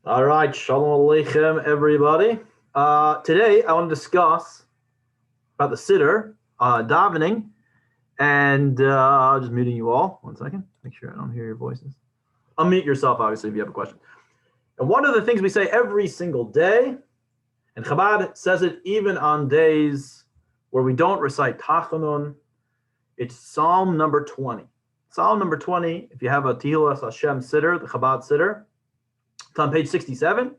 All right, shalom aleichem, everybody. Today, I want to discuss about the Siddur, davening, and just muting you all. 1 second, make sure I don't hear your voices. Unmute yourself, obviously, if you have a question. And one of the things we say every single day, and Chabad says it even on days where we don't recite Tachanun, it's Psalm number 20. Psalm number 20, if you have a Tehillas Hashem Siddur, the Chabad Siddur, it's on page 67.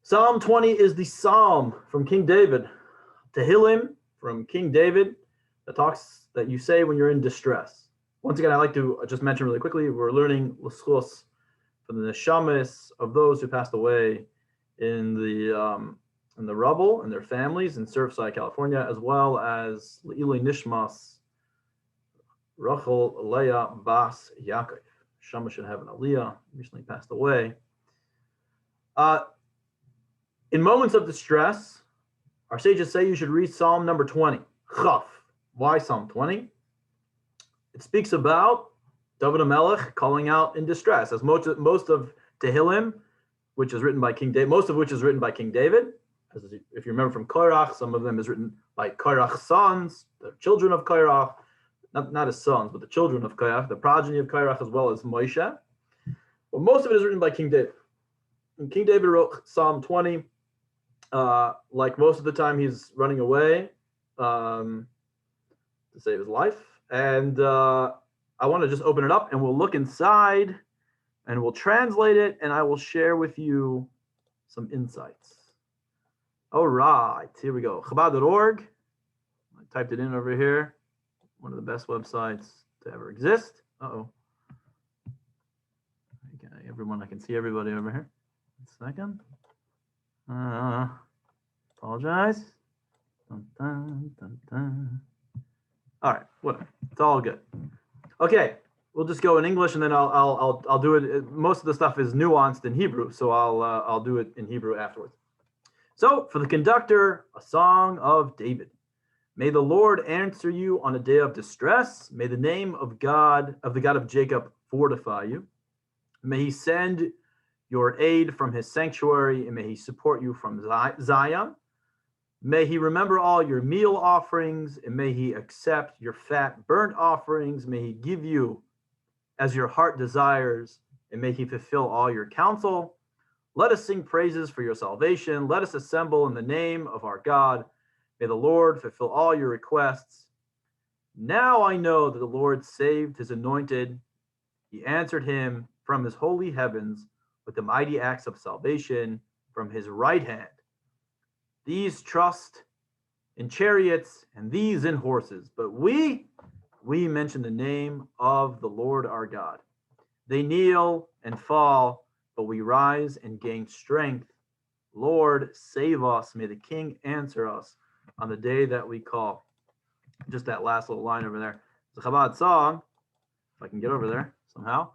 Psalm 20 is the psalm from King David. Tehillim from King David that you say when you're in distress. Once again, I'd like to just mention really quickly, we're learning l'schus from the neshamis of those who passed away in the rubble and their families in Surfside, California, as well as Le'ilei Nishmas, Rachel Leah Bas Yaakov. Shama should have an aliyah, recently passed away. In moments of distress, our sages say you should read Psalm number 20, Chaf. Why Psalm 20? It speaks about David HaMelech calling out in distress, as most of Tehillim, which is written by King David, most of which is written by King David. As if you remember from Korach, some of them is written by Korach's sons, the children of Korach, not his sons, but the children of Korach, the progeny of Korach, as well as Moshe. But most of it is written by King David. And King David wrote Psalm 20. Like most of the time, he's running away to save his life. And I want to just open it up, and we'll look inside, and we'll translate it, and I will share with you some insights. All right, here we go. Chabad.org. I typed it in over here. One of the best websites to ever exist. Uh-oh. Okay, everyone, I can see everybody over here. 1 second. Apologize. Dun, dun, dun, dun. All right, whatever. It's all good. Okay, we'll just go in English, and then I'll do it. Most of the stuff is nuanced in Hebrew, so I'll do it in Hebrew afterwards. So, for the conductor, a song of David. May the Lord answer you on a day of distress. May the name of the God of Jacob, fortify you. May he send your aid from his sanctuary, and may he support you from Zion. May he remember all your meal offerings, and may he accept your fat burnt offerings. May he give you as your heart desires, and may he fulfill all your counsel. Let us sing praises for your salvation. Let us assemble in the name of our God. May the Lord fulfill all your requests. Now I know that the Lord saved his anointed. He answered him from his holy heavens with the mighty acts of salvation from his right hand. These trust in chariots and these in horses, but we mention the name of the Lord our God. They kneel and fall, but we rise and gain strength. Lord, save us. May the King answer us on the day that we call. Just that last little line over there. It's a Chabad song. If I can get over there somehow.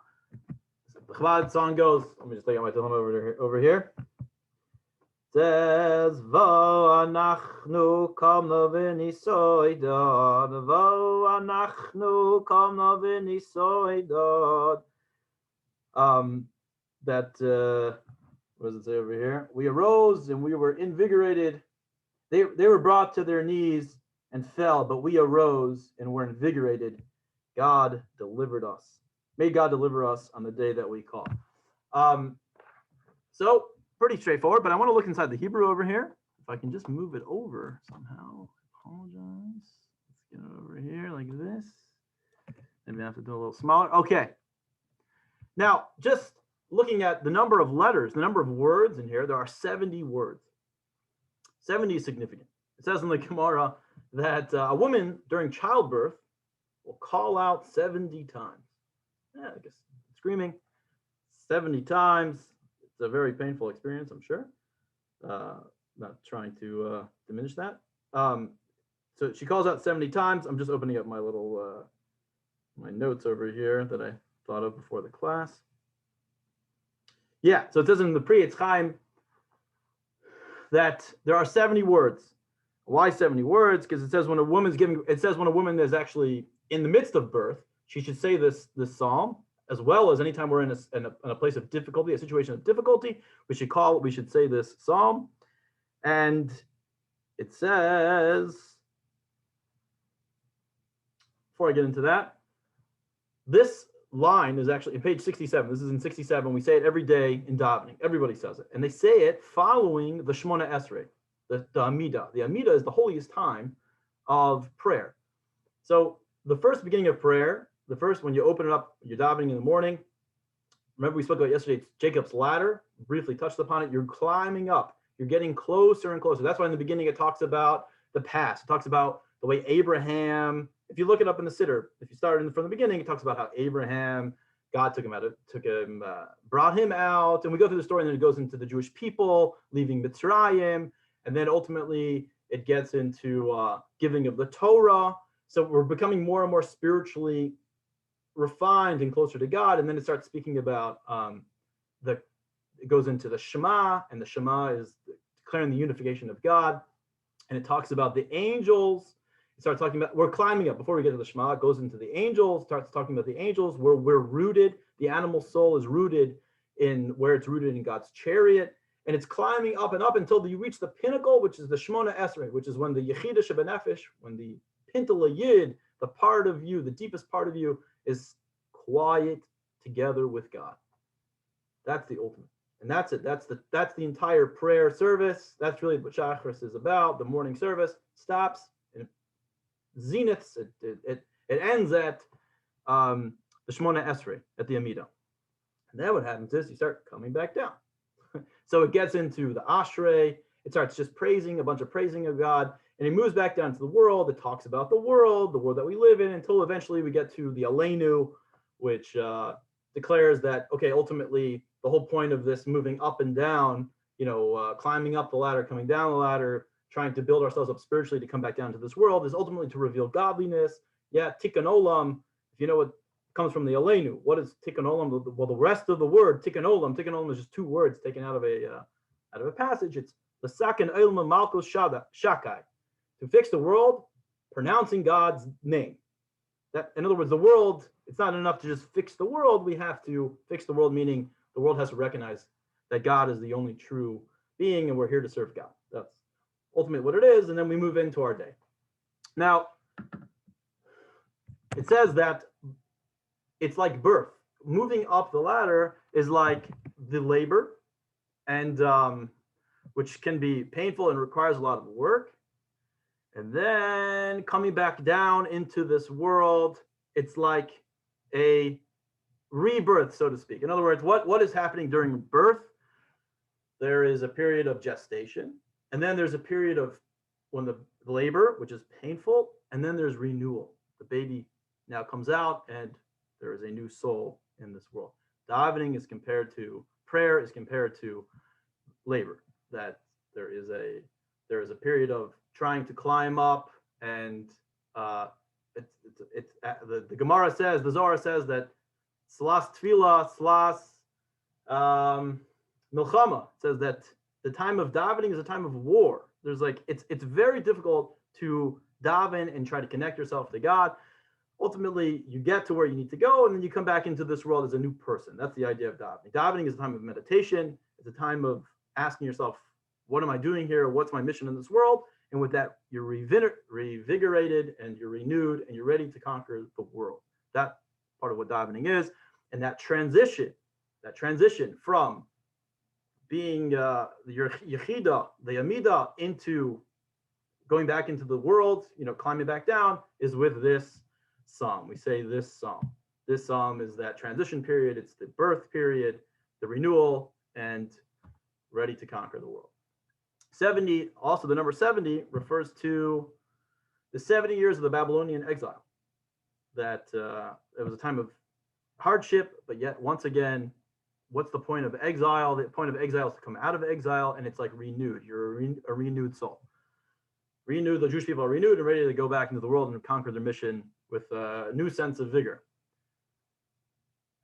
The Chabad song goes, let me just take out my Tehillim over here. It says, Vo anachnu kamna v'nisoidad, Vo anachnu kamna v'nisoidad. What does it say over here? We arose and we were invigorated. They were brought to their knees and fell, but we arose and were invigorated. God delivered us. May God deliver us on the day that we call. So pretty straightforward, but I want to look inside the Hebrew over here. If I can just move it over somehow. Apologize. Let's get it over here like this. Maybe I have to do a little smaller. Okay. Now, just looking at the number of letters, the number of words in here, there are 70 words. 70 is significant. It says in the Gemara that a woman during childbirth will call out 70 times. Yeah, I guess screaming 70 times. It's a very painful experience, I'm sure. Not trying to diminish that. So she calls out 70 times. I'm just opening up my little my notes over here that I thought of before the class. Yeah, so it says in the Pri Etz Chaim that there are 70 words. Why 70 words? Because it says when a woman is actually in the midst of birth, she should say this psalm as well as anytime we're in a place of difficulty, a situation of difficulty, we should say this psalm. And it says, before I get into that, this line is actually in page 67. This is in 67. We say it every day in davening. Everybody says it. And they say it following the Shemona Esrei, the Amidah. The Amidah is the holiest time of prayer. So the first beginning of prayer, the first, when you open it up, you're davening in the morning. Remember we spoke about yesterday, it's Jacob's ladder, briefly touched upon it. You're climbing up. You're getting closer and closer. That's why in the beginning it talks about the past. It talks about the way Abraham, if you look it up in the Siddur, if you start from the beginning, it talks about how Abraham, God brought him out. And we go through the story, and then it goes into the Jewish people leaving Mitzrayim. And then ultimately it gets into giving of the Torah. So we're becoming more and more spiritually refined and closer to God. And then it starts speaking about it goes into the Shema, and the Shema is declaring the unification of God. And it talks about the angels. It starts talking about, we're climbing up before we get to the Shema. It goes into the angels, starts talking about the angels, where we're rooted. The animal soul is rooted in where it's rooted in God's chariot. And it's climbing up and up until you reach the pinnacle, which is the Shemona Esrei, which is when the Yechida Shebenefesh, when the Pintala Yid, the part of you, the deepest part of you, is quiet together with God. That's the ultimate. And that's it. That's the entire prayer service. That's really what Shacharis is about. The morning service stops and zeniths. It ends at the Shemona Esrei, at the Amidah. And then what happens is you start coming back down. So it gets into the Ashrei. It starts just praising, a bunch of praising of God. And it moves back down to the world. It talks about the world that we live in, until eventually we get to the Aleinu, which declares that, okay, ultimately the whole point of this moving up and down, climbing up the ladder, coming down the ladder, trying to build ourselves up spiritually to come back down to this world, is ultimately to reveal godliness. Yeah, tikkun olam, if you know what comes from the Aleinu. What is tikkun olam? Well, the rest of the word, tikkun olam is just two words taken out of a passage. It's l'saken olam malchus shakai, to fix the world, pronouncing God's name. That, in other words, the world, it's not enough to just fix the world. We have to fix the world, meaning the world has to recognize that God is the only true being, and we're here to serve God. That's ultimately what it is. And then we move into our day. Now, it says that it's like birth. Moving up the ladder is like the labor, and which can be painful and requires a lot of work. And then coming back down into this world, it's like a rebirth, so to speak. In other words, what is happening during birth? There is a period of gestation, and then there's a period of when the labor, which is painful, and then there's renewal. The baby now comes out, and there is a new soul in this world. Davening is compared to prayer, is compared to labor. That there is a period of trying to climb up, and the Gemara says, the Zohar says that Salas Tefillah, Salas Milchama, says that the time of davening is a time of war. There's it's very difficult to daven and try to connect yourself to God. Ultimately, you get to where you need to go, and then you come back into this world as a new person. That's the idea of davening. Davening is a time of meditation. It's a time of asking yourself, what am I doing here? What's my mission in this world? And with that, you're revigorated, and you're renewed, and you're ready to conquer the world. That's part of what davening is. And that transition from being the Yechida, the Amidah, into going back into the world, climbing back down, is with this psalm. We say this psalm. This psalm is that transition period. It's the birth period, the renewal, and ready to conquer the world. 70, also the number 70 refers to the 70 years of the Babylonian exile. That it was a time of hardship, but yet once again, what's the point of exile? The point of exile is to come out of exile, and it's like renewed. You're a renewed soul. Renewed, the Jewish people are renewed and ready to go back into the world and conquer their mission with a new sense of vigor.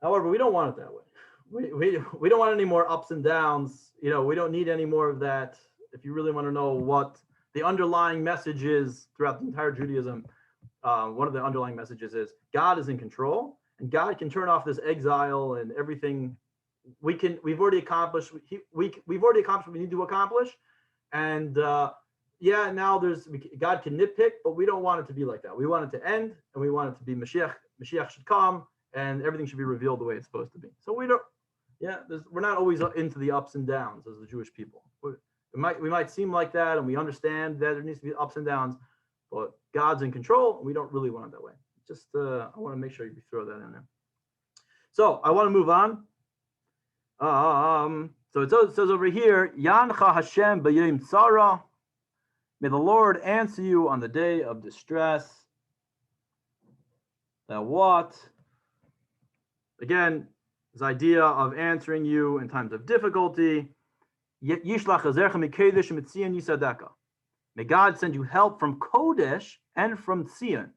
However, we don't want it that way. We don't want any more ups and downs. We don't need any more of that. If you really want to know what the underlying message is throughout the entire Judaism, one of the underlying messages is God is in control, and God can turn off this exile and everything. We've already accomplished. We've already accomplished what we need to accomplish, and yeah, now God can nitpick, but we don't want it to be like that. We want it to end, and we want it to be Mashiach. Mashiach should come, and everything should be revealed the way it's supposed to be. So we don't. Yeah, we're not always into the ups and downs as the Jewish people. We might seem like that, and we understand that there needs to be ups and downs, but God's in control, and we don't really want it that way. Just I want to make sure you throw that in there. So I want to move on. So it says over here, Yancha Hashem b'yom tzara. May the Lord answer you on the day of distress. Now what? Again, this idea of answering you in times of difficulty. May God send you help from Kodesh and from Zion.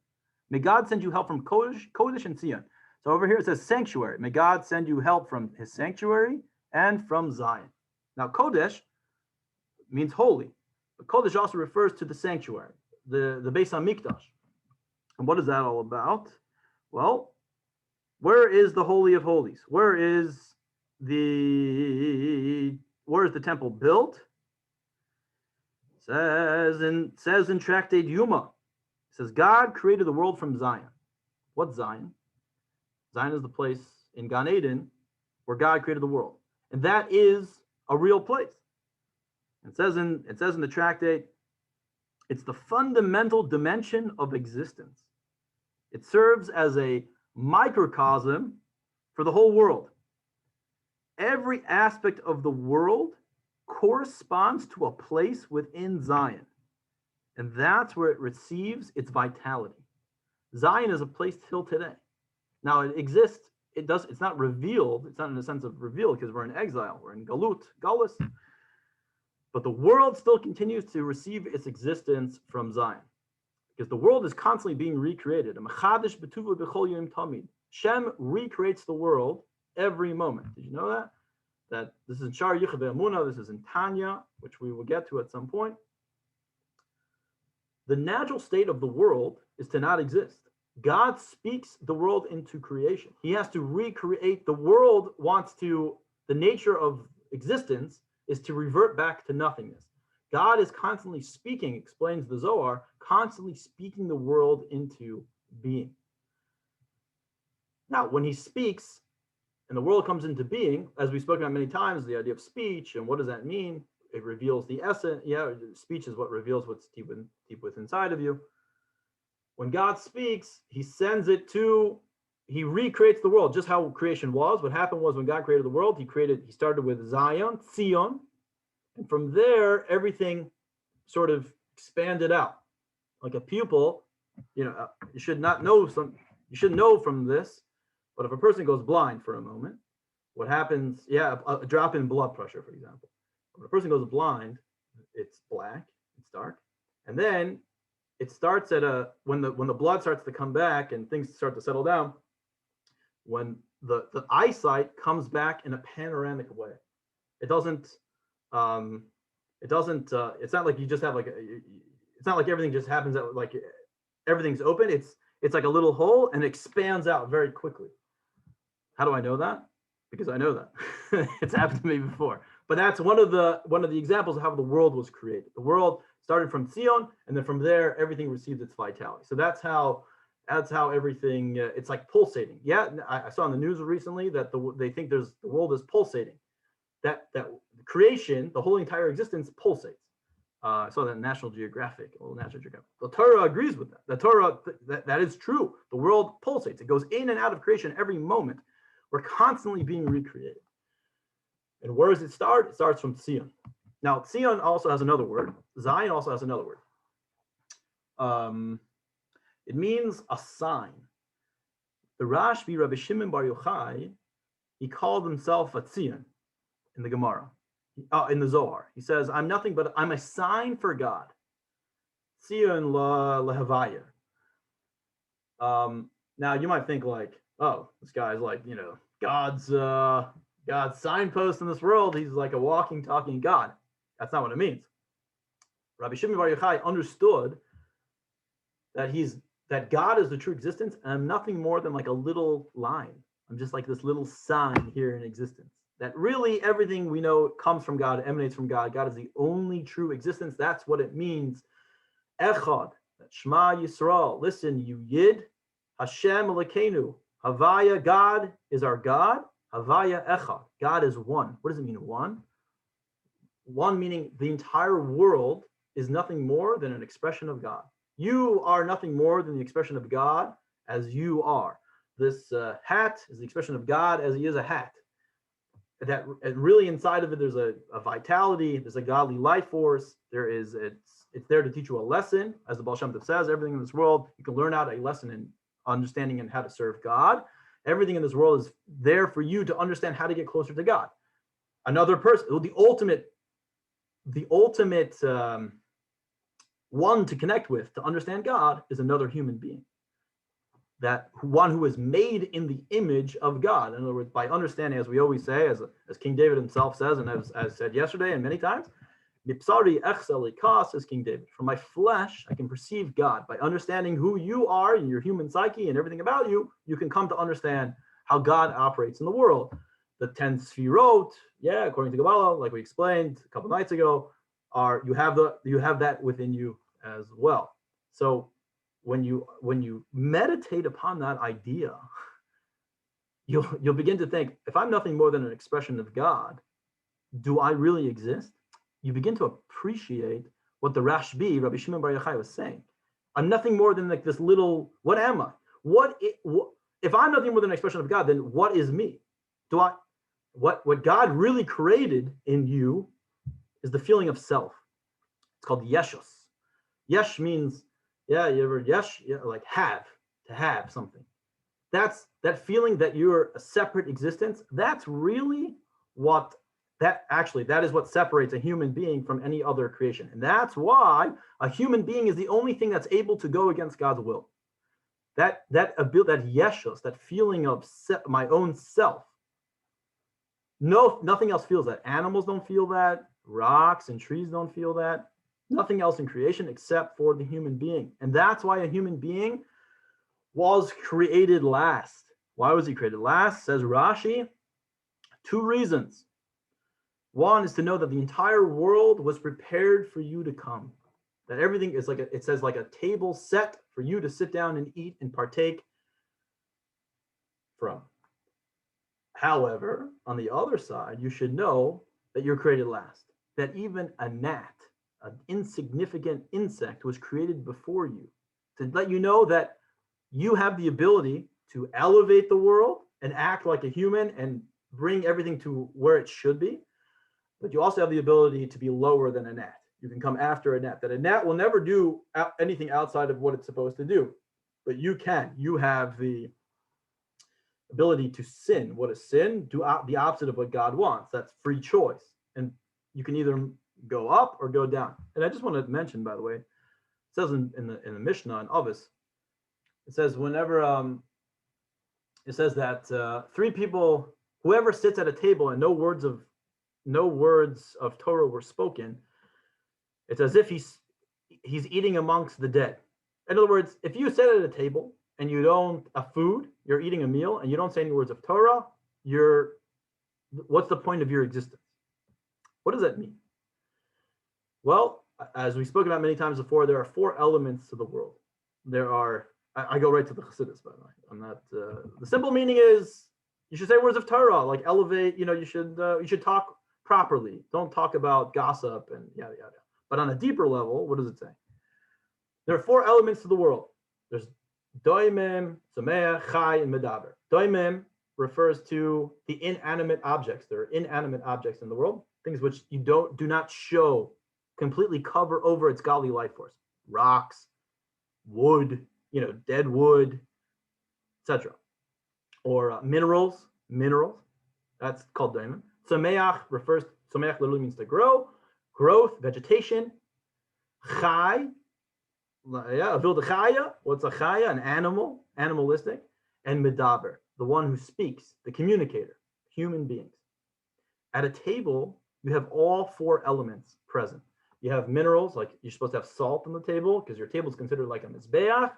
May God send you help from Kodesh and Zion. So over here it says sanctuary. May God send you help from his sanctuary and from Zion. Now Kodesh means holy. But Kodesh also refers to the sanctuary, the Beis HaMikdash. And what is that all about? Well, where is the Holy of Holies? Where is the temple built? Says in Tractate Yuma. It says God created the world from Zion. What's Zion? Zion is the place in Gan Eden where God created the world, and that is a real place. It says in the tractate, it's the fundamental dimension of existence. It serves as a microcosm for the whole world. Every aspect of the world corresponds to a place within Zion, and that's where it receives its vitality. Zion is a place till today. Now it exists. It's not revealed. It's not in the sense of revealed because we're in exile. We're in galus. But the world still continues to receive its existence from Zion, because the world is constantly being recreated. Shem recreates the world every moment. Did you know that? That this is in Shar Yichud Ve'Emunah, this is in Tanya, which we will get to at some point. The natural state of the world is to not exist. God speaks the world into creation. He has to recreate. The world the nature of existence is to revert back to nothingness. God is constantly speaking, explains the Zohar, constantly speaking the world into being. Now, when he speaks and the world comes into being, as we've spoken about many times, the idea of speech and what does that mean? It reveals the essence. Yeah, speech is what reveals what's deep within inside of you. When God speaks, he recreates the world, just how creation was. What happened was when God created the world, he started with Zion, and from there, everything sort of expanded out. Like a pupil, you should know from this, but if a person goes blind for a moment, what happens, a drop in blood pressure, for example. When a person goes blind, it's black, it's dark, and then it starts when the blood starts to come back and things start to settle down, when the eyesight comes back in a panoramic way. It's not like you just have it's not like everything just happens like everything's open. It's like a little hole and expands out very quickly. How do I know that? Because I know that. It's happened to me before. But that's one of the examples of how the world was created. The world started from Zion, and then from there, everything received its vitality. So that's how everything. It's like pulsating. Yeah, I saw in the news recently that they think the world is pulsating. That creation, the whole entire existence, pulsates. I saw that in National Geographic. The Torah agrees with that. The Torah that is true. The world pulsates. It goes in and out of creation every moment. We're constantly being recreated. And where does it start? It starts from Zion. Now, Zion also has another word. Zion also has another word. It means a sign. The Rashbi, Rabbi Shimon Bar Yochai, he called himself a Zion in the Gemara, in the Zohar. He says, I'm nothing but I'm a sign for God. Zion lehavaya. Now, you might think like, oh, this guy's like, God's signpost in this world. He's like a walking, talking God. That's not what it means. Rabbi Shimon Bar Yochai understood that he's that God is the true existence, and I'm nothing more than like a little line. I'm just like this little sign here in existence. That really everything we know comes from God, emanates from God. God is the only true existence. That's what it means. Echad, Shema Yisrael. Listen, you Yid, Hashem Elokeinu. Havaya, God is our God. Havaya Echad. God is one. What does it mean, one? One meaning the entire world is nothing more than an expression of God. You are nothing more than the expression of God as you are. This hat is the expression of God as he is a hat. That, and really inside of it, there's a vitality, there's a godly life force. It's there to teach you a lesson. As the Baal Shem Tov says, everything in this world, you can learn out a lesson in understanding and how to serve God. Everything in this world is there for you to understand how to get closer to God. Another person, the ultimate one to connect with, to understand God, is another human being. That one who is made in the image of God. In other words, by understanding, as we always say, as King David himself says, and as said yesterday and many times, Mipsari echsel ikas, says King David, from my flesh I can perceive God. By understanding who you are and your human psyche and everything about you, you can come to understand how God operates in the world. The 10 sfirot, according to Kabbalah, like we explained a couple nights ago, you have that within you as well. So when you meditate upon that idea, you'll begin to think, if I'm nothing more than an expression of God, do I really exist? You begin to appreciate what the Rashbi, Rabbi Shimon Bar Yochai, was saying. I'm nothing more than like this little, what am I? If I'm nothing more than an expression of God, then what is me? What God really created in you is the feeling of self. It's called yeshus. Yesh means, like to have something. That's that feeling that you're a separate existence. That's really that is what separates a human being from any other creation. And that's why a human being is the only thing that's able to go against God's will. That yeshus, that feeling of my own self. Nothing else feels that. Animals don't feel that. Rocks and trees don't feel that. Nothing else in creation except for the human being. And that's why a human being was created last. Why was he created last? Says Rashi, 2 reasons. One is to know that the entire world was prepared for you to come. That everything is like a table set for you to sit down and eat and partake from. However, on the other side, you should know that you're created last. That even a gnat, an insignificant insect, was created before you to let you know that you have the ability to elevate the world and act like a human and bring everything to where it should be. But you also have the ability to be lower than a gnat. You can come after a gnat. That a gnat will never do anything outside of what it's supposed to do. But you can. You have the ability to sin. What is sin? Do the opposite of what God wants. That's free choice. And you can either go up or go down. And I just want to mention, by the way, it says in the Mishnah in Avos, it says whenever it says that 3 people, whoever sits at a table and no words of Torah were spoken, it's as if he's eating amongst the dead. In other words, if you sit at a table and you don't you're eating a meal and you don't say any words of Torah, what's the point of your existence? What does that mean? Well, as we spoke about many times before, there are 4 elements to the world. I go right to the Chassidus, by the way. I'm not. The simple meaning is you should say words of Torah, like elevate. You should talk properly. Don't talk about gossip and yada yada. But on a deeper level, what does it say? There are 4 elements to the world. There's doimim, sameach, chai, and medaber. Doimim refers to the inanimate objects. There are inanimate objects in the world, things which you do not show, completely cover over its godly life force. Rocks, wood, dead wood, etc. Or minerals. That's called doimim. Sameach literally means to grow, growth, vegetation. Chai, avilda chaya. What's a chaya? An animal, animalistic. And medaber, the one who speaks, the communicator, human beings. At a table, you have all 4 elements present. You have minerals, like you're supposed to have salt on the table because your table is considered like a mizbeach.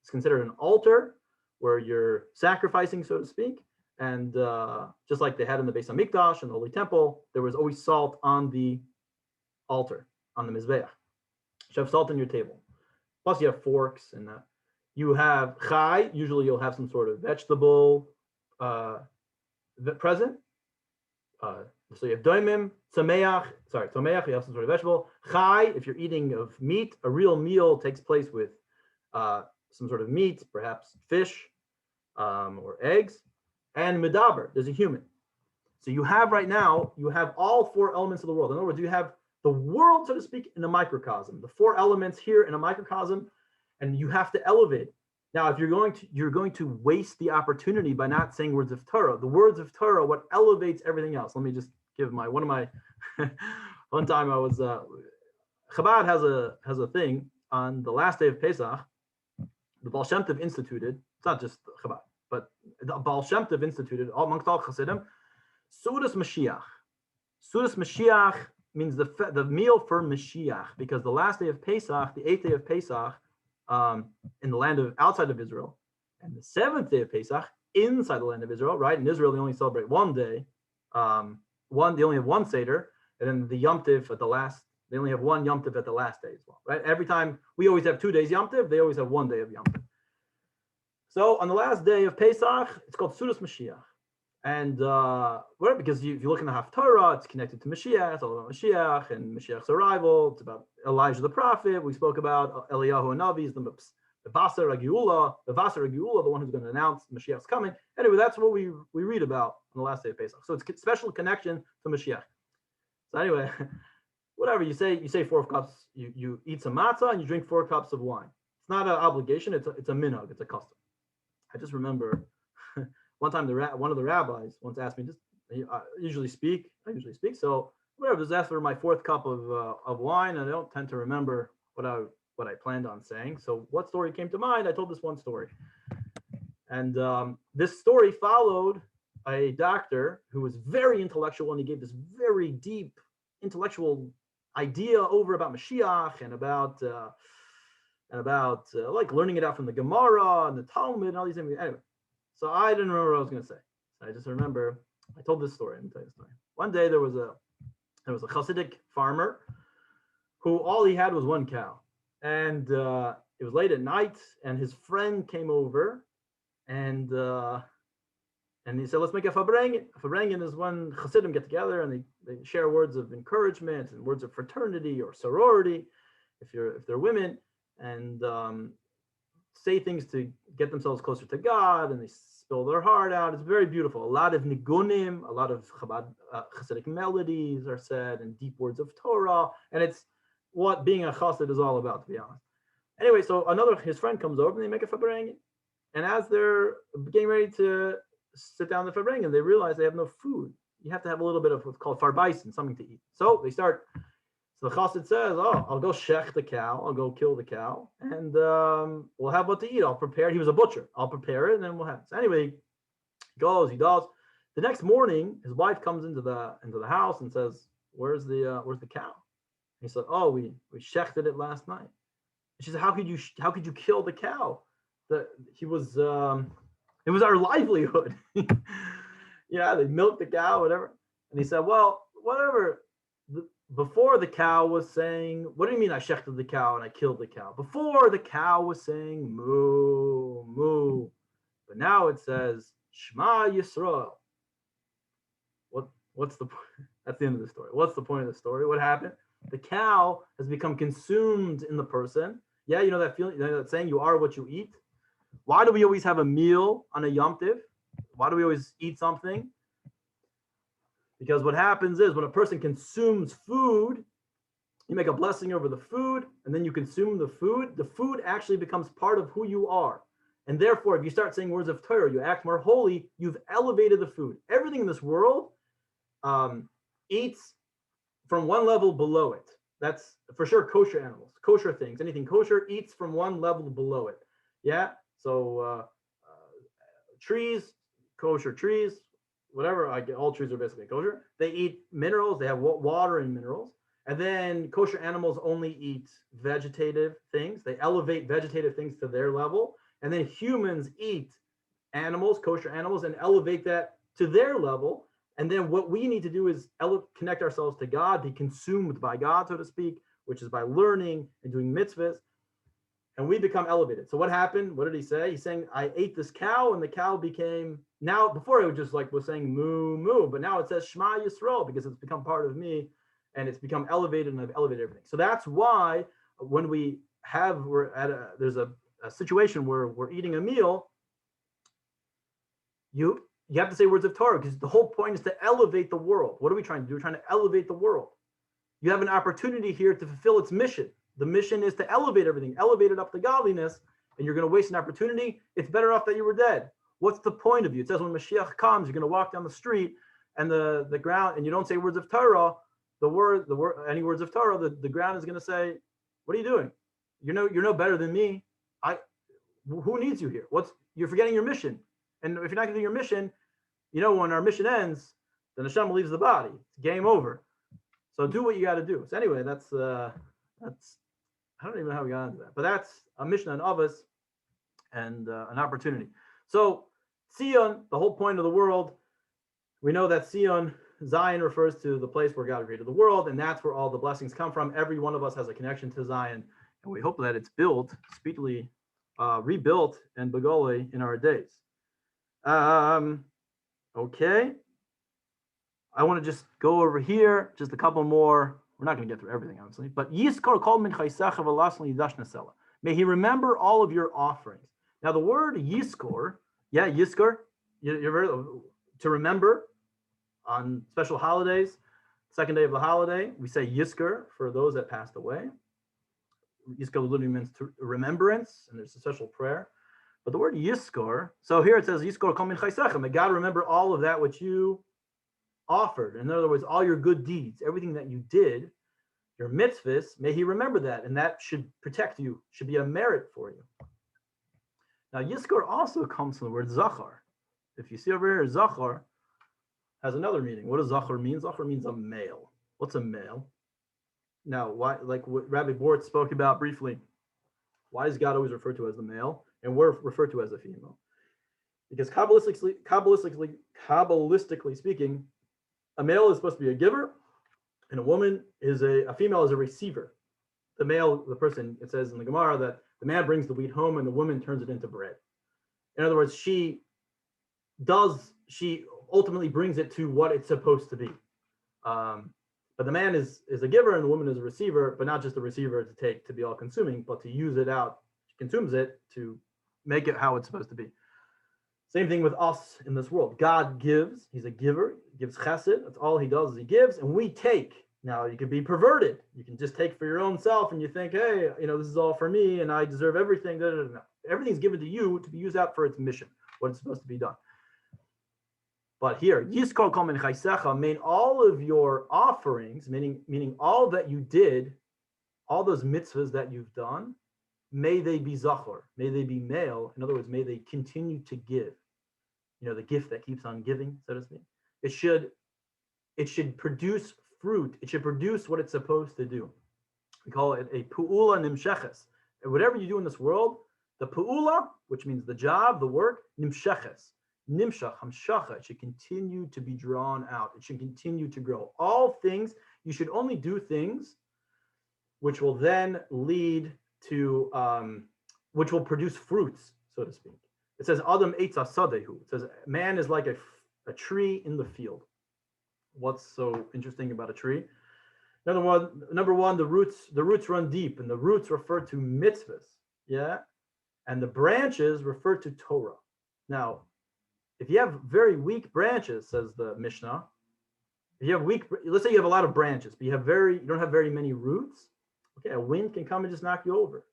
It's considered an altar where you're sacrificing, so to speak. And just like they had in the Beis Hamikdash and the Holy Temple, there was always salt on the altar, on the Mizbeach. You have salt on your table. Plus you have forks and you have chai. Usually you'll have some sort of vegetable present. So you have doimim, tomeach, you have some sort of vegetable. Chai, if you're eating of meat, a real meal takes place with some sort of meat, perhaps fish or eggs. And medaber, there's a human. So you have right now, you have all four elements of the world. In other words, you have the world, so to speak, in a microcosm, the four elements here in a microcosm, and you have to elevate it. Now, if you're going to waste the opportunity by not saying words of Torah. The words of Torah, what elevates everything else. Let me just give one time I was Chabad has a thing on the last day of Pesach. The Baal Shem Tov instituted. It's not just Chabad, but the Baal Shem Tov instituted amongst all Chassidim. Sudas Mashiach. Sudas Mashiach means the meal for Mashiach, because the last day of Pesach, the 8th day of Pesach, in the land of outside of Israel, and the 7th day of Pesach inside the land of Israel. Right, in Israel they only celebrate one day. They only have one Seder, and then the Yom Tiv at the last. They only have one Yom Tiv at the last day as well. Right, every time we always have 2 days Yom Tiv, they always have 1 day of Yom Tiv. So on the last day of Pesach, it's called Sudas Mashiach. And because if you look in the Haftarah, it's connected to Mashiach. It's all about Mashiach and Mashiach's arrival. It's about Elijah the prophet. We spoke about Eliyahu and Navi, the Vaser Agiula, the one who's going to announce Mashiach's coming. Anyway, that's what we read about on the last day of Pesach. So it's a special connection to Mashiach. So anyway, whatever you say 4 cups. You eat some matzah and you drink 4 cups of wine. It's not an obligation. It's a minhag. It's a custom. I just remember. One time, one of the rabbis once asked me, I usually speak. So whatever, just asked for my 4th cup of wine, and I don't tend to remember what I planned on saying. So what story came to mind? I told this one story, and this story followed a doctor who was very intellectual, and he gave this very deep intellectual idea over about Mashiach and about like learning it out from the Gemara and the Talmud and all these things. Anyway. So I didn't remember what I was going to say. So I just remember I told this story. Let me tell you the story. One day there was a Hasidic farmer who all he had was 1 cow, and it was late at night, and his friend came over, and he said, "Let's make a farbrengen." A farbrengen is when Hasidim get together and they share words of encouragement and words of fraternity or sorority, if they're women, and say things to get themselves closer to God, and they spill their heart out. It's very beautiful. A lot of nigunim, a lot of Hasidic melodies are said, and deep words of Torah, and it's what being a chassid is all about, to be honest. Anyway, so his friend comes over, and they make a farbrengen, and as they're getting ready to sit down the farbrengen, they realize they have no food. You have to have a little bit of what's called farbaisen, something to eat. So they start. So the chassid says, "Oh, I'll go shech the cow. I'll go kill the cow, and we'll have what to eat. I'll prepare it." He was a butcher. "I'll prepare it, and then we'll have it." So anyway, he does. The next morning, his wife comes into the house and says, "Where's the cow?" And he said, "Oh, we shechted it last night." And she said, "How could you kill the cow? It was our livelihood." Yeah, they milked the cow, whatever. And he said, "Well, whatever." Before the cow was saying, "What do you mean I shechted the cow and I killed the cow?" Before the cow was saying moo, moo. But now it says Shema Yisrael. What's the point? That's the end of the story. What's the point of the story? What happened? The cow has become consumed in the person. Yeah, you know that feeling, that saying, "You are what you eat." Why do we always have a meal on a Yom Tiv? Why do we always eat something? Because what happens is when a person consumes food, you make a blessing over the food, and then you consume the food actually becomes part of who you are. And therefore, if you start saying words of Torah, you act more holy, you've elevated the food. Everything in this world eats from one level below it. That's for sure kosher animals, kosher things, anything kosher eats from one level below it. Yeah, so trees, kosher trees, whatever, all trees are basically kosher. They eat minerals, they have water and minerals. And then kosher animals only eat vegetative things. They elevate vegetative things to their level. and then humans eat animals, kosher animals, and elevate that to their level. And then what we need to do is connect ourselves to God, be consumed by God, so to speak, which is by learning and doing mitzvahs. And we become elevated. So what happened? What did he say? He's saying, I ate this cow, and the cow became, now before it was just like was saying moo moo, but now it says Shema Yisrael because it's become part of me and it's become elevated, and I've elevated everything. So that's why when there's a situation where we're eating a meal, you have to say words of Torah, because the whole point is to elevate the world. What are we trying to do? We're trying to elevate the world. You have an opportunity here to fulfill its mission. The mission is to elevate everything, elevate it up to godliness, and you're going to waste an opportunity. It's better off that you were dead. What's the point of you? It says when Mashiach comes, you're going to walk down the street and the ground, and you don't say words of Torah, any words of Torah, the ground is going to say, what are you doing? You're no better than me. Who needs you here? You're forgetting your mission. And if you're not going to do your mission, when our mission ends, then Hashem leaves the body. It's game over. So do what you got to do. So anyway, that's I don't even know how we got into that, but that's a mission on Avos and an opportunity. So Zion, the whole point of the world, we know that Zion refers to the place where God created the world, and that's where all the blessings come from. Every one of us has a connection to Zion, and we hope that it's built, speedily rebuilt and begoli in our days. Okay. I want to just go over here, just a couple more. We're not going to get through everything, obviously. But Yiskor kol min chaysecha v'lasli yidash nesela. May he remember all of your offerings. Now, the word Yiskor, Yiskor, to remember on special holidays, second day of the holiday, we say Yiskor for those that passed away. Yiskor literally means to remembrance, and there's a special prayer. But the word Yiskor, so here it says Yiskor kol min chaysecha. May God remember all of that which you offered. In other words, all your good deeds, everything that you did, your mitzvahs, may he remember that, and that should protect you, should be a merit for you. Now, Yiskor also comes from the word Zachar. If you see over here, Zachar has another meaning. What does Zachar mean? Zachar means a male. What's a male? Now, why, like what Rabbi Bort spoke about briefly, why is God always referred to as the male, and we're referred to as a female? Because Kabbalistically speaking, a male is supposed to be a giver, and a female is a receiver. The male, the person, it says in the Gemara that the man brings the wheat home and the woman turns it into bread. In other words, she ultimately brings it to what it's supposed to be. But the man is a giver and the woman is a receiver, but not just a receiver to be all consuming, but to use it out. She consumes it to make it how it's supposed to be. Same thing with us in this world. God gives, he's a giver, he gives chesed, that's all he does is he gives, and we take. Now, you can be perverted. You can just take for your own self, and you think, hey, this is all for me, and I deserve everything. No. Everything's given to you to be used out for its mission, what it's supposed to be done. But here, Yiskor kol min chaysecha, mean all of your offerings, meaning all that you did, all those mitzvahs that you've done, may they be zachor, may they be male. In other words, may they continue to give. The gift that keeps on giving, so to speak. It should produce fruit. It should produce what it's supposed to do. We call it a pu'ula nimsheches. And whatever you do in this world, the pu'ula, which means the job, the work, nimsheches, nimshach, hamshacha, it should continue to be drawn out. It should continue to grow. All things, you should only do things which will then lead to, which will produce fruits, so to speak. It says, Adam eitza sadehu. It says, man is like a tree in the field. What's so interesting about a tree? Number one, the roots run deep, and the roots refer to mitzvahs, and the branches refer to Torah. Now, if you have very weak branches, says the Mishnah, let's say you have a lot of branches, but you don't have very many roots. Okay, a wind can come and just knock you over.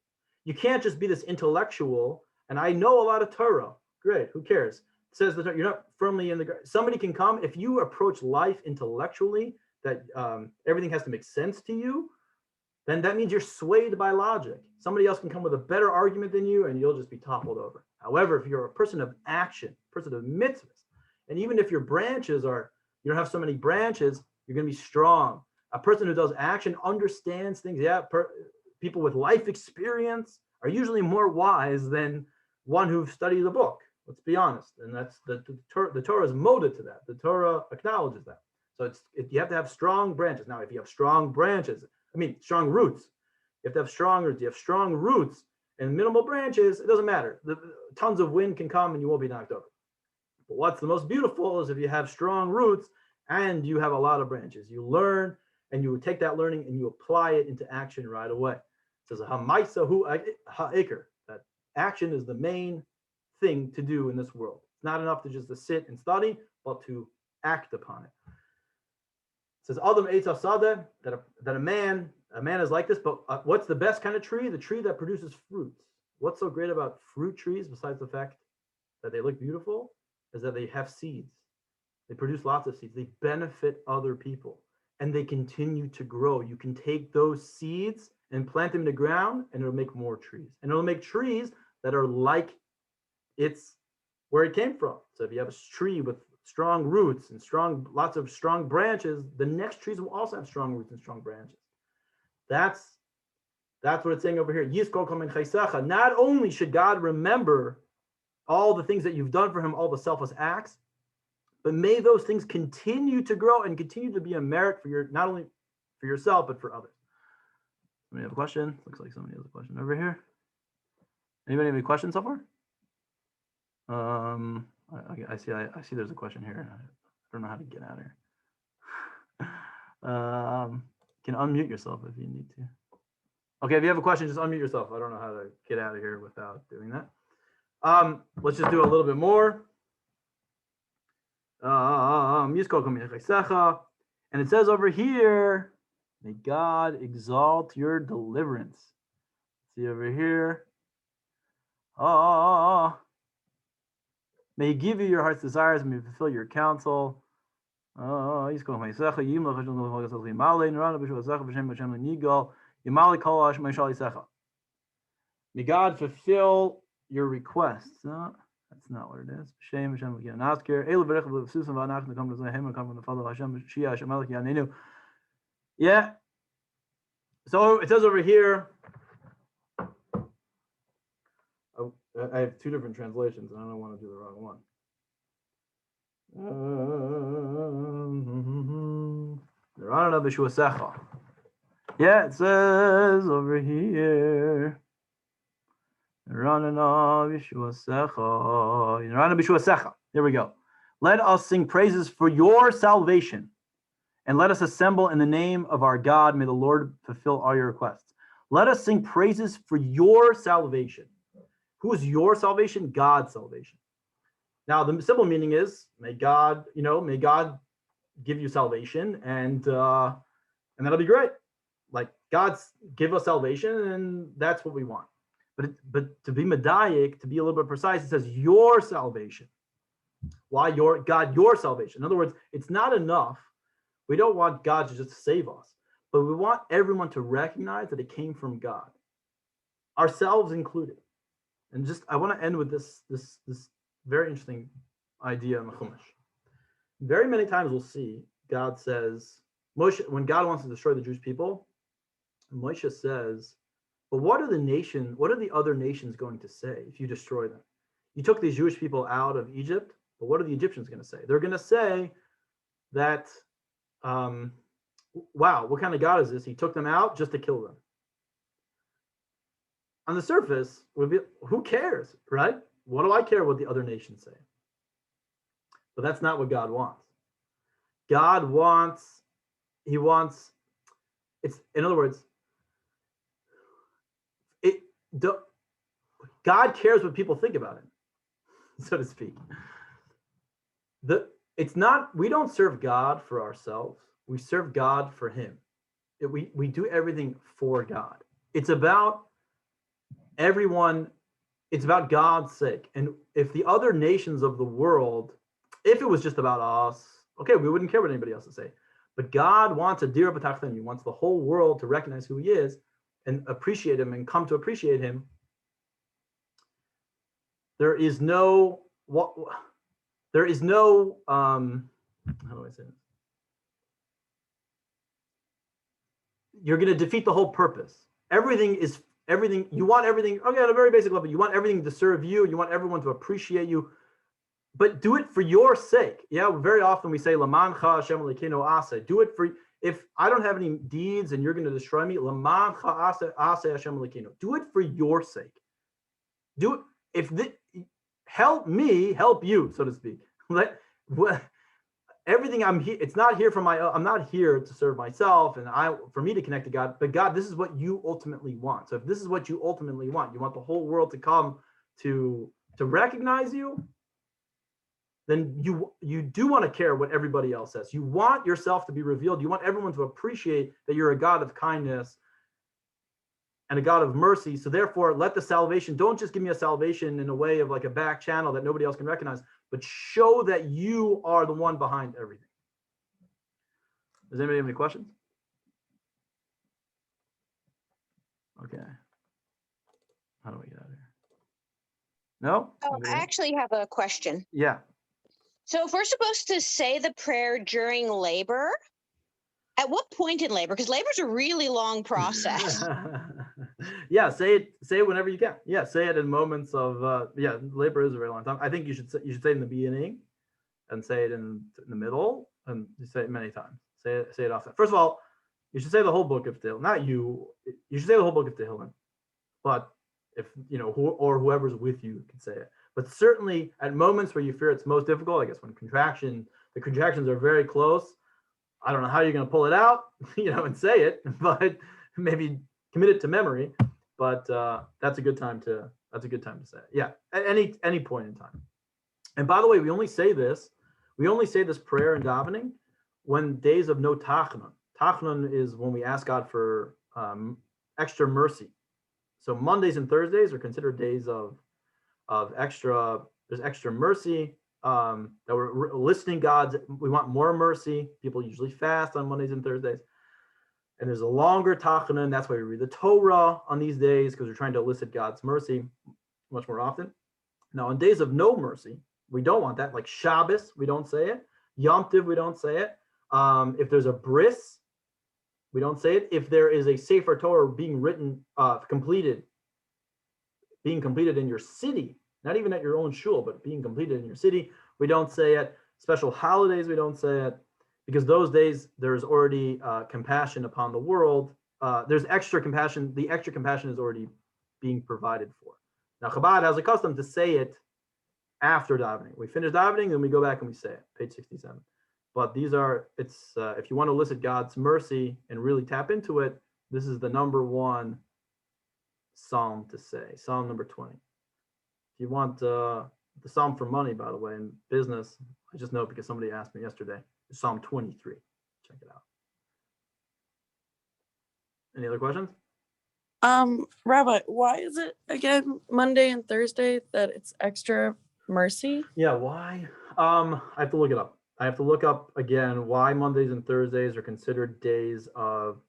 You can't just be this intellectual, and I know a lot of Torah. Great, who cares? It says that you're not firmly in the ground. Somebody can come, if you approach life intellectually, that everything has to make sense to you, then that means you're swayed by logic. Somebody else can come with a better argument than you, and you'll just be toppled over. However, if you're a person of action, person of mitzvahs, and even if your branches you don't have so many branches, you're going to be strong. A person who does action understands things. People with life experience are usually more wise than one who studies a book. Let's be honest, and that's the Torah is molded to that. The Torah acknowledges that. So you have to have strong branches. Now, if you have strong branches, strong roots. You have to have strong roots. You have strong roots and minimal branches. It doesn't matter. Tons of wind can come and you won't be knocked over. But what's the most beautiful is if you have strong roots and you have a lot of branches. You learn and you take that learning and you apply it into action right away. It says that action is the main thing to do in this world. It's not enough to just to sit and study, but to act upon it. It says Adam Eitz Sadeh, that a man is like this, but what's the best kind of tree? The tree that produces fruits. What's so great about fruit trees, besides the fact that they look beautiful, is that they have seeds. They produce lots of seeds. They benefit other people, and they continue to grow. You can take those seeds and plant them in the ground, and it'll make more trees. And it'll make trees that are like it's where it came from. So if you have a tree with strong roots and lots of strong branches, the next trees will also have strong roots and strong branches. That's what it's saying over here. Not only should God remember all the things that you've done for him, all the selfless acts, but may those things continue to grow and continue to be a merit for not only for yourself, but for others. Somebody have a question? Looks like somebody has a question over here. Anybody have any questions so far? I see there's a question here. I don't know how to get out of here. You can unmute yourself if you need to. Okay, if you have a question, just unmute yourself. I don't know how to get out of here without doing that. Let's just do a little bit more. And it says over here, may God exalt your deliverance. See over here. May he give you your heart's desires and may fulfill your counsel. May God fulfill your requests. That's not what it is. Yeah. So it says over here, I have two different translations, and I don't want to do the wrong one. Yeah, it says over here. There we go. Let us sing praises for your salvation, and let us assemble in the name of our God. May the Lord fulfill all your requests. Let us sing praises for your salvation. Who is your salvation? God's salvation. Now, the simple meaning is, may God give you salvation, and that'll be great. Like, God's give us salvation, and that's what we want. But to be medayik, to be a little bit precise, it says your salvation. Why your salvation? In other words, it's not enough. We don't want God to just save us, but we want everyone to recognize that it came from God, ourselves included. And I want to end with this very interesting idea in the Chumash. Very many times we'll see God says, Moshe, when God wants to destroy the Jewish people, Moshe says, but what are the other nations going to say if you destroy them? You took these Jewish people out of Egypt, but what are the Egyptians going to say? They're going to say that, wow, what kind of God is this? He took them out just to kill them. On the surface, who cares, right? What do I care what the other nations say? But that's not what God wants. God wants, in other words, God cares what people think about him, so to speak. We don't serve God for ourselves. We serve God for him. We do everything for God. It's about everyone. It's about God's sake. And if the other nations of the world, if it was just about us, okay, we wouldn't care what anybody else to say. But God wants a dir b'tachtim. He wants the whole world to recognize who he is and appreciate him and come to appreciate him. There is no how do I say this? You're going to defeat the whole purpose. Everything is everything, you want everything, okay, at a very basic level, you want everything to serve you, you want everyone to appreciate you, but do it for your sake. Yeah, very often we say, Lamancha Hashem Elokeinu Aseh. Do it for, if I don't have any deeds and you're going to destroy me, Lamancha Aseh Hashem Elokeinu. Do it for your sake. Do it, if the, help me, help you, so to speak. Everything I'm here, it's not here for I'm not here to serve myself and for me to connect to God, but God, this is what you ultimately want. So if this is what you ultimately want, you want the whole world to come to recognize you, then you do want to care what everybody else says. You want yourself to be revealed. You want everyone to appreciate that you're a God of kindness and a God of mercy. So therefore, let the salvation, don't just give me a salvation in a way of like a back channel that nobody else can recognize, but show that you are the one behind everything. Does anybody have any questions? Okay. How do we get out of here? No? Oh, I actually have a question. Yeah. So if we're supposed to say the prayer during labor, at what point in labor? Because labor is a really long process. Yeah, say it whenever you can. Yeah, say it in moments of yeah, labor is a very long time. I think you should say it in the beginning, and say it in the middle, and you say it many times. Say it often. First of all, you should say the whole book of Tehillim. Not you. You should say the whole book of Tehillim. But if you know whoever's with you can say it. But certainly at moments where you fear it's most difficult, I guess when the contractions are very close. I don't know how you're going to pull it out, and say it, but maybe commit it to memory. But that's a good time to say it. Yeah, at any point in time. And by the way, we only say this prayer in davening when days of no tachanun. Tachanun is when we ask God for extra mercy. So Mondays and Thursdays are considered days of extra. There's extra mercy. That we're listening we want more mercy. People usually fast on Mondays and Thursdays, and there's a longer tachanun. That's why we read the Torah on these days, because we're trying to elicit God's mercy much more often. Now on days of no mercy, we don't want that. Like Shabbos, we don't say it. Yom Tov, we don't say it. If there's a bris, we don't say it. If there is a Sefer Torah being written, completed in your city, not even at your own shul, but being completed in your city, we don't say it. Special holidays, we don't say it, because those days there's already compassion upon the world. There's extra compassion. The extra compassion is already being provided for. Now Chabad has a custom to say it after davening. We finish davening, then we go back and we say it, page 67. But if you want to elicit God's mercy and really tap into it, this is the number one psalm to say, Psalm number 20. If you want the psalm for money, by the way, in business, I just know because somebody asked me yesterday, Psalm 23. Check it out. Any other questions? Rabbi, why is it again Monday and Thursday that it's extra mercy? Yeah, why? I have to look it up. I have to look up again why Mondays and Thursdays are considered days of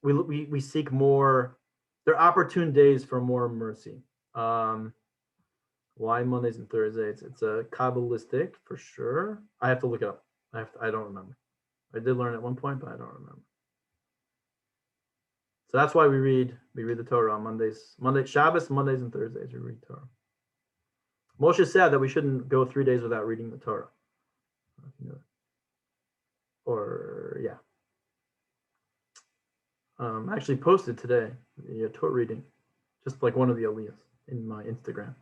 we seek more. They're opportune days for more mercy. Why Mondays and Thursdays? It's a Kabbalistic for sure. I have to look it up. I don't remember. I did learn at one point, but I don't remember. So that's why we read the Torah on Mondays, Shabbos, Mondays and Thursdays we read Torah. Moshe said that we shouldn't go 3 days without reading the Torah. Or yeah. I actually posted today the Torah reading, just like one of the aliyahs in my Instagram.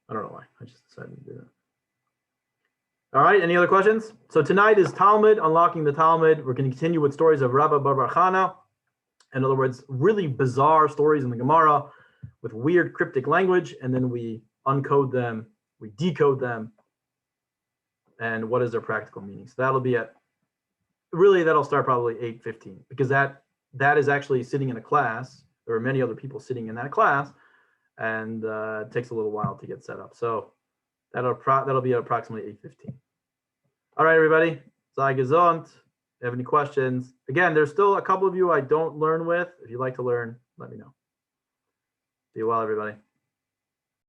I don't know why. I just decided to do that. All right. Any other questions? So tonight is Talmud, unlocking the Talmud. We're going to continue with stories of Rabba Bar Chana. In other words, really bizarre stories in the Gemara with weird cryptic language, and then we uncode them, we decode them, and what is their practical meaning. So that'll start probably 8:15, because that is actually sitting in a class. There are many other people sitting in that class, and it takes a little while to get set up. So that'll be at approximately 8:15. All right, everybody. Sei gesund. If you have any questions, again, there's still a couple of you I don't learn with. If you'd like to learn, let me know. Be well, everybody.